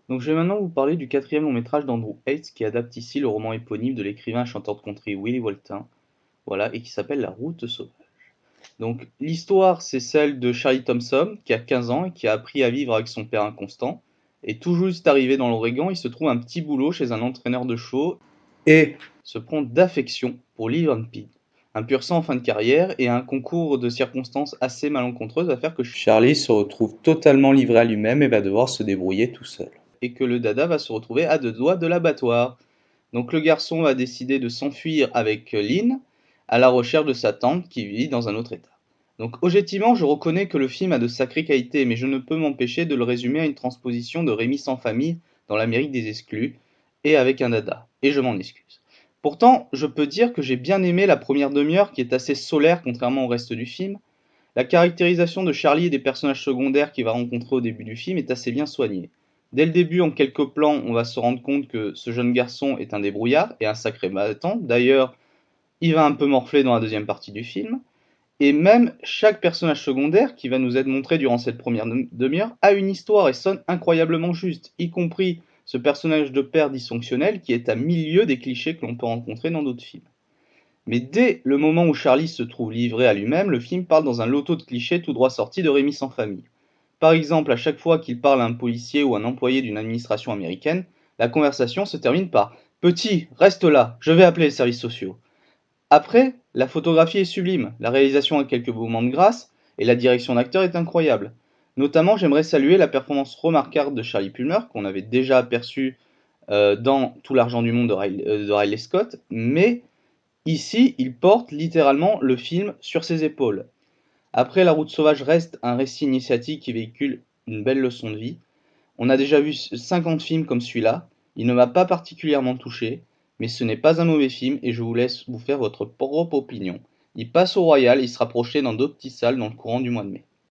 Donc je vais maintenant vous parler du quatrième long métrage d'Andrew Hates qui adapte ici le roman éponyme de l'écrivain et chanteur de country Willie Walton, voilà, et qui s'appelle La Route sauvage. Donc l'histoire c'est celle de Charlie Thompson qui a 15 ans et qui a appris à vivre avec son père inconstant. Et tout juste arrivé dans l'Oregon, il se trouve un petit boulot chez un entraîneur de chevaux et se prend d'affection pour Lee Van Peet, un pur sang en fin de carrière, et un concours de circonstances assez malencontreuses va faire que Charlie se retrouve totalement livré à lui-même et va devoir se débrouiller tout seul. Et que le dada va se retrouver à 2 doigts de l'abattoir. Donc le garçon va décider de s'enfuir avec Lynn à la recherche de sa tante qui vit dans un autre état. Donc objectivement, je reconnais que le film a de sacrées qualités, mais je ne peux m'empêcher de le résumer à une transposition de Rémi sans famille dans l'Amérique des exclus, et avec un dada, et je m'en excuse. Pourtant, je peux dire que j'ai bien aimé la première demi-heure qui est assez solaire contrairement au reste du film. La caractérisation de Charlie et des personnages secondaires qu'il va rencontrer au début du film est assez bien soignée. Dès le début, en quelques plans, on va se rendre compte que ce jeune garçon est un débrouillard et un sacré battant. D'ailleurs, il va un peu morfler dans la deuxième partie du film. Et même chaque personnage secondaire qui va nous être montré durant cette première demi-heure a une histoire et sonne incroyablement juste, y compris ce personnage de père dysfonctionnel qui est à milieu des clichés que l'on peut rencontrer dans d'autres films. Mais dès le moment où Charlie se trouve livré à lui-même, le film parle dans un loto de clichés tout droit sortis de Rémi sans famille. Par exemple, à chaque fois qu'il parle à un policier ou un employé d'une administration américaine, la conversation se termine par Petit, reste là, je vais appeler les services sociaux. Après, la photographie est sublime, la réalisation a quelques moments de grâce, et la direction d'acteur est incroyable. Notamment, j'aimerais saluer la performance remarquable de Charlie Plummer, qu'on avait déjà aperçu dans Tout l'argent du monde de Riley Scott, mais ici, il porte littéralement le film sur ses épaules. Après, La Route sauvage reste un récit initiatique qui véhicule une belle leçon de vie. On a déjà vu 50 films comme celui-là. Il ne m'a pas particulièrement touché, mais ce n'est pas un mauvais film et je vous laisse vous faire votre propre opinion. Il passe au Royal et il sera projeté dans d'autres petites salles dans le courant du mois de mai.